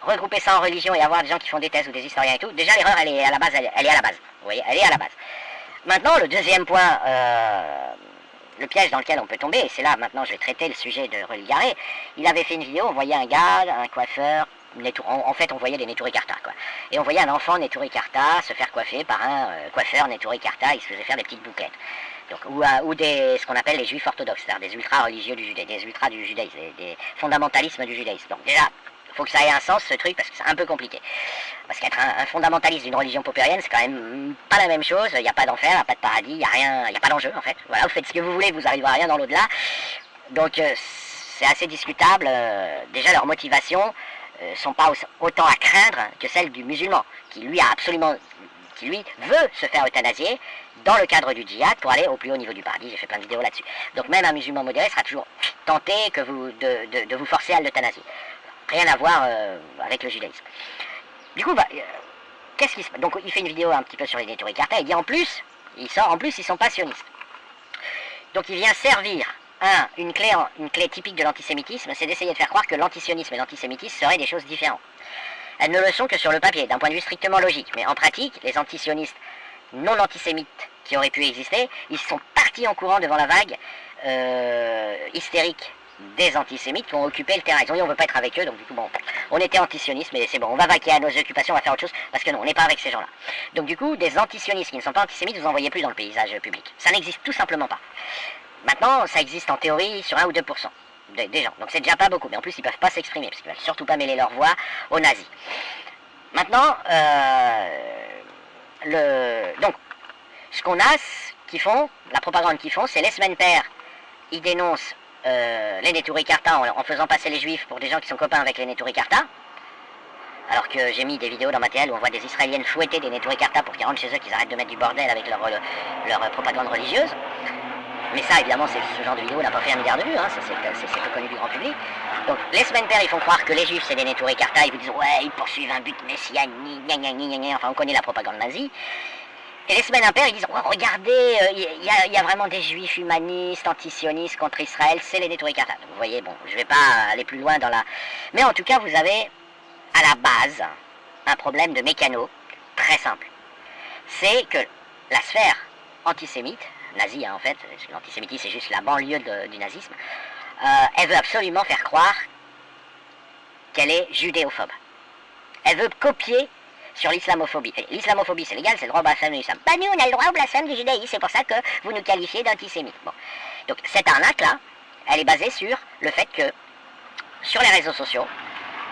regroupé ça en religion et avoir des gens qui font des thèses ou des historiens et tout. Déjà l'erreur, elle est à la base, elle est à la base. Vous voyez, elle est à la base. Maintenant, le deuxième point, le piège dans lequel on peut tomber, et c'est là maintenant je vais traiter le sujet de Rudy Garret. Il avait fait une vidéo, on voyait un gars, un coiffeur, en fait on voyait des Neturei Karta, quoi. Et on voyait un enfant Neturei Karta se faire coiffer par un coiffeur Neturei Karta, il se faisait faire des petites bouclettes. Donc, ou ce qu'on appelle les juifs orthodoxes, c'est-à-dire des ultra religieux du judaïsme, des ultras du judaïsme, des fondamentalismes du judaïsme. Donc déjà, il faut que ça ait un sens ce truc parce que c'est un peu compliqué. Parce qu'être un fondamentaliste d'une religion popérienne, c'est quand même pas la même chose. Il n'y a pas d'enfer, il n'y a pas de paradis, il n'y a rien, il n'y a pas d'enjeu en fait. Voilà, vous faites ce que vous voulez, vous n'arriverez à rien dans l'au-delà. Donc c'est assez discutable. Déjà leurs motivations sont pas autant à craindre que celles du musulman, qui lui veut se faire euthanasier dans le cadre du djihad pour aller au plus haut niveau du paradis. J'ai fait plein de vidéos là-dessus. Donc même un musulman modéré sera toujours tenté de vous forcer à l'euthanasie. Rien à voir avec le judaïsme. Du coup, qu'est-ce qui se passe? Donc il fait une vidéo un petit peu sur les Neturei Karta, il dit en plus, ils sont pas sionistes. Donc il vient servir une clé typique de l'antisémitisme, c'est d'essayer de faire croire que l'antisionisme et l'antisémitisme seraient des choses différentes. Elles ne le sont que sur le papier, d'un point de vue strictement logique. Mais en pratique, les antisionistes non antisémites qui auraient pu exister, ils sont partis en courant devant la vague hystérique des antisémites qui ont occupé le terrain. Ils ont dit on ne veut pas être avec eux, donc du coup bon, on était antisionistes, mais c'est bon, on va vaquer à nos occupations, on va faire autre chose, parce que non, on n'est pas avec ces gens-là. Donc du coup, des antisionistes qui ne sont pas antisémites, vous en voyez plus dans le paysage public. Ça n'existe tout simplement pas. Maintenant, ça existe en théorie sur 1 ou 2% des gens. Donc c'est déjà pas beaucoup, mais en plus ils ne peuvent pas s'exprimer, parce qu'ils ne veulent surtout pas mêler leur voix aux nazis. Maintenant, donc, ce qu'on a, qu'ils font, la propagande qu'ils font, c'est les semaines paires, ils dénoncent les Neturei Karta en faisant passer les juifs pour des gens qui sont copains avec les Neturei Karta. Alors que j'ai mis des vidéos dans ma TL où on voit des Israéliennes fouetter des Neturei Karta pour qu'ils rentrent chez eux, qu'ils arrêtent de mettre du bordel avec leur propagande religieuse. Mais ça, évidemment, ce genre de vidéo n'a pas fait 1 milliard de vues, hein, ça c'est peu connu du grand public. Donc, les semaines paires, ils font croire que les juifs, c'est des Neturei Karta, ils vous disent, ouais, ils poursuivent un but messianique, enfin, on connaît la propagande nazie. Et les semaines impaires, ils disent, oh, regardez, il y a vraiment des juifs humanistes, antisionistes contre Israël, c'est les Neturei Karta. Donc, vous voyez, bon, je ne vais pas aller plus loin dans la... Mais en tout cas, vous avez, à la base, un problème de mécano très simple. C'est que la sphère antisémite, nazie hein, en fait, l'antisémitisme c'est juste la banlieue du nazisme, elle veut absolument faire croire qu'elle est judéophobe. Elle veut copier sur l'islamophobie. L'islamophobie c'est légal, c'est le droit au blasphème de l'islam. Bah nous on a le droit au blasphème du judaïsme, c'est pour ça que vous nous qualifiez d'antisémites. Bon. Donc cette arnaque là, elle est basée sur le fait que sur les réseaux sociaux,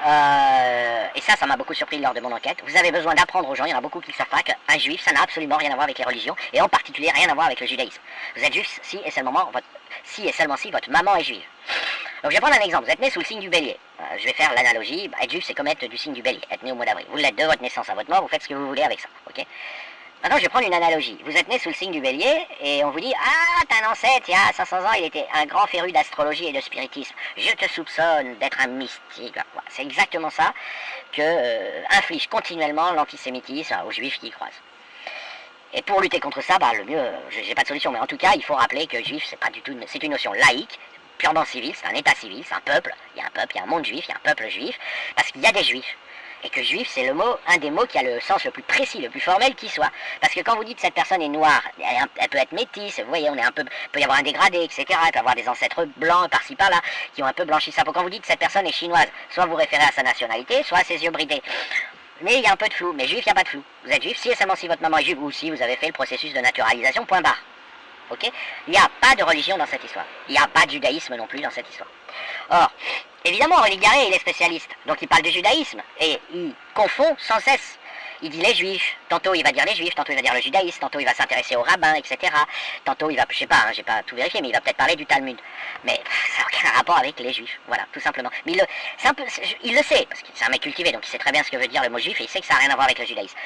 et ça m'a beaucoup surpris lors de mon enquête, vous avez besoin d'apprendre aux gens, il y en a beaucoup qui ne savent pas qu'un juif, ça n'a absolument rien à voir avec les religions, et en particulier rien à voir avec le judaïsme. Vous êtes juif si et seulement si votre maman est juive. Donc je vais prendre un exemple, vous êtes né sous le signe du bélier. Je vais faire l'analogie, être juif c'est comme être du signe du bélier, être né au mois d'avril. Vous l'êtes de votre naissance à votre mort, vous faites ce que vous voulez avec ça, ok? Maintenant, je vais prendre une analogie. Vous êtes né sous le signe du bélier et on vous dit « Ah, t'as un ancêtre, il y a 500 ans, il était un grand féru d'astrologie et de spiritisme. Je te soupçonne d'être un mystique. » C'est exactement ça que inflige continuellement l'antisémitisme aux juifs qui y croisent. Et pour lutter contre ça, bah, le mieux, j'ai pas de solution, mais en tout cas, il faut rappeler que juif, c'est pas du tout, c'est une notion laïque, purement civile, c'est un état civil, c'est un peuple, il y a un peuple, il y a un monde juif, il y a un peuple juif, parce qu'il y a des juifs. Et que juif, c'est le mot, un des mots qui a le sens le plus précis, le plus formel qui soit. Parce que quand vous dites cette personne est noire, elle peut être métisse, vous voyez, on est un peu, peut y avoir un dégradé, etc. Elle peut avoir des ancêtres blancs par-ci par-là, qui ont un peu blanchi ça. Quand vous dites cette personne est chinoise, soit vous référez à sa nationalité, soit à ses yeux bridés. Mais il y a un peu de flou. Mais juif, il n'y a pas de flou. Vous êtes juif si et seulement si votre maman est juive ou si vous avez fait le processus de naturalisation, point barre. Ok? Il n'y a pas de religion dans cette histoire. Il n'y a pas de judaïsme non plus dans cette histoire. Or, évidemment, Oligaré, il est spécialiste. Donc il parle du judaïsme. Et il confond sans cesse. Il dit les juifs, tantôt il va dire les juifs, tantôt il va dire le judaïsme, tantôt il va s'intéresser aux rabbins, etc. Tantôt il va, je sais pas, hein, j'ai pas tout vérifié, mais il va peut-être parler du Talmud. Mais ça n'a aucun rapport avec les juifs, voilà, tout simplement. Mais il le sait, parce que c'est un mec cultivé, donc il sait très bien ce que veut dire le mot juif, et il sait que ça n'a rien à voir avec le judaïsme.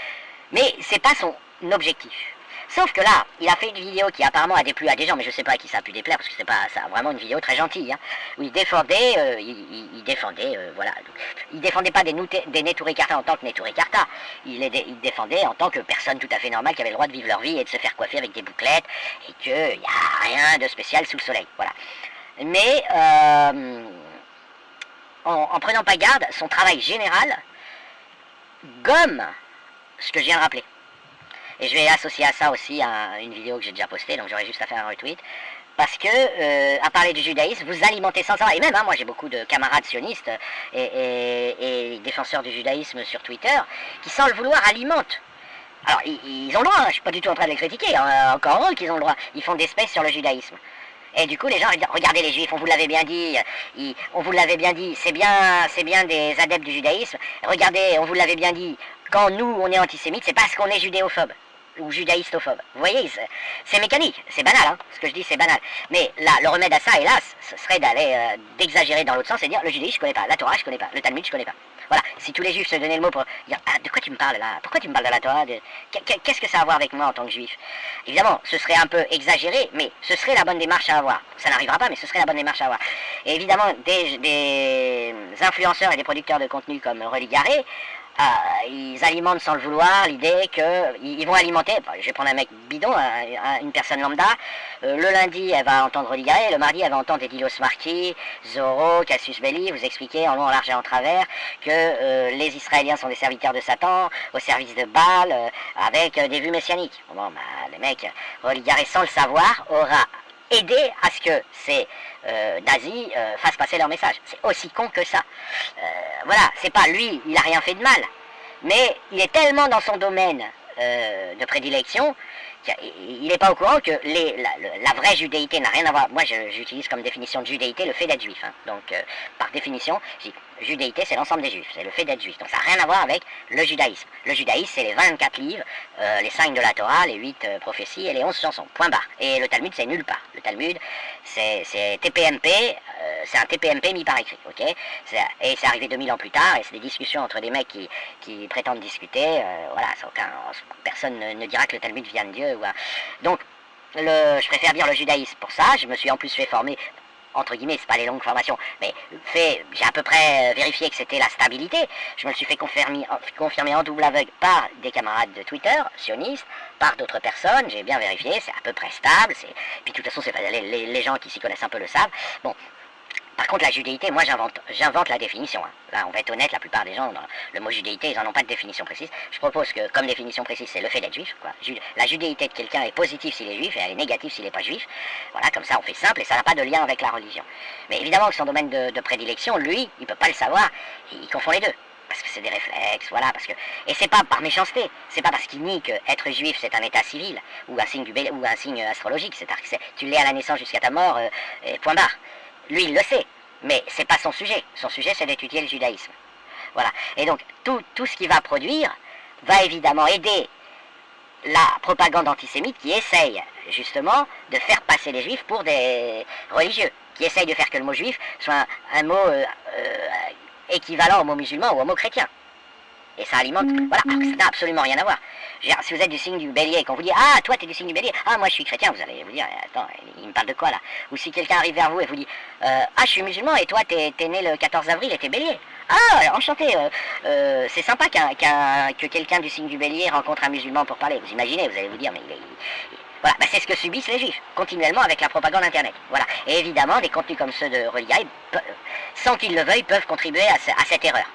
Mais c'est pas son objectif. Sauf que là, il a fait une vidéo qui apparemment a déplu à des gens, mais je sais pas à qui ça a pu déplaire, parce que c'est pas ça, vraiment une vidéo très gentille, hein, où il défendait, il défendait pas des Neturei Karta en tant que Neturei Karta, il défendait en tant que personne tout à fait normale qui avait le droit de vivre leur vie et de se faire coiffer avec des bouclettes, et qu'il n'y a rien de spécial sous le soleil, voilà. Mais, en prenant pas garde, son travail général gomme ce que je viens de rappeler. Et je vais associer à ça aussi une vidéo que j'ai déjà postée, donc j'aurai juste à faire un retweet. Parce que, à parler du judaïsme, vous alimentez sans ça. Et même, hein, moi j'ai beaucoup de camarades sionistes et défenseurs du judaïsme sur Twitter, qui sans le vouloir alimentent. Alors, ils ont le droit, hein, je suis pas du tout en train de les critiquer, encore eux qu'ils ont le droit. Ils font des spaces sur le judaïsme. Et du coup, les gens disent, regardez les juifs, on vous l'avait bien dit, c'est bien des adeptes du judaïsme. Regardez, on vous l'avait bien dit, quand nous, on est antisémites, c'est parce qu'on est judéophobe ou judaïstophobe. Vous voyez, c'est mécanique, c'est banal, hein, ce que je dis, c'est banal. Mais là, le remède à ça, hélas, ce serait d'exagérer dans l'autre sens et dire, le judaïsme, je connais pas, la Torah, je connais pas, le Talmud, je connais pas. Voilà, si tous les juifs se donnaient le mot pour dire, ah, de quoi tu me parles là? Pourquoi tu me parles de la Torah? Qu'est-ce que ça a à voir avec moi en tant que juif? Évidemment, ce serait un peu exagéré, mais ce serait la bonne démarche à avoir. Ça n'arrivera pas, mais ce serait la bonne démarche à avoir. Et évidemment, des influenceurs et des producteurs de contenu comme Religaré, ils alimentent sans le vouloir l'idée qu'ils vont alimenter, je vais prendre un mec bidon, une personne lambda, le lundi elle va entendre Oligaré, le mardi elle va entendre Edilos Marquis, Zorro, Cassius Belli, vous expliquer en long, en large et en travers que les Israéliens sont des serviteurs de Satan, au service de Baal, avec des vues messianiques. Bon, bah, le mec, Oligaré sans le savoir, aura aidé à ce que ces nazis fassent passer leur message. C'est aussi con que ça. Voilà, c'est pas lui, il a rien fait de mal, mais il est tellement dans son domaine de prédilection qu'il n'est pas au courant que la vraie judéité n'a rien à voir. Moi, j'utilise comme définition de judéité le fait d'être juif. Hein. Donc, par définition, je dis, judéité, c'est l'ensemble des juifs, c'est le fait d'être juif. Donc, ça n'a rien à voir avec le judaïsme. Le judaïsme, c'est les 24 livres, les 5 de la Torah, les 8 prophéties et les 11 chansons. Point barre. Et le Talmud, c'est nulle part. Le Talmud, c'est TPMP, c'est un TPMP mis par écrit, ok? Et c'est arrivé 2000 ans plus tard, et c'est des discussions entre des mecs qui prétendent discuter, voilà, personne ne dira que le Talmud vient de Dieu. Donc, je préfère dire le judaïsme pour ça. Je me suis en plus fait former, entre guillemets, c'est pas les longues formations, mais j'ai à peu près vérifié que c'était la stabilité. Je me le suis fait confirmer en double aveugle par des camarades de Twitter, sionistes, par d'autres personnes. J'ai bien vérifié, c'est à peu près stable. Puis de toute façon, les gens qui s'y connaissent un peu le savent. Bon. Par contre, la judéité, moi j'invente la définition. Hein. Là, on va être honnête, la plupart des gens, dans le mot judéité, ils n'en ont pas de définition précise. Je propose que, comme définition précise, c'est le fait d'être juif. Quoi. La judéité de quelqu'un est positive s'il est juif et elle est négative s'il n'est pas juif. Voilà, comme ça on fait simple et ça n'a pas de lien avec la religion. Mais évidemment que son domaine de prédilection, lui, il ne peut pas le savoir, il confond les deux. Parce que c'est des réflexes, voilà, et c'est pas par méchanceté, c'est pas parce qu'il nie que être juif c'est un état civil, ou un signe astrologique, c'est-à-dire que tu l'es à la naissance jusqu'à ta mort, et point barre. Lui, il le sait, mais c'est pas son sujet. Son sujet, c'est d'étudier le judaïsme. Voilà. Et donc, tout ce qu'il va produire va évidemment aider la propagande antisémite qui essaye, justement, de faire passer les juifs pour des religieux, qui essaye de faire que le mot juif soit un mot équivalent au mot musulman ou au mot chrétien. Et ça alimente, voilà, alors que ça n'a absolument rien à voir. Si vous êtes du signe du bélier et qu'on vous dit, ah, toi t'es du signe du bélier, ah, moi je suis chrétien, vous allez vous dire, attends, il me parle de quoi là? Ou si quelqu'un arrive vers vous et vous dit, ah, je suis musulman et toi t'es né le 14 avril et t'es bélier. Ah, enchanté, c'est sympa que quelqu'un du signe du bélier rencontre un musulman pour parler. Vous imaginez, vous allez vous dire, mais voilà, bah, c'est ce que subissent les juifs, continuellement avec la propagande internet. Voilà. Et évidemment, des contenus comme ceux de Reliaï, sans qu'ils le veuillent, peuvent contribuer à cette erreur.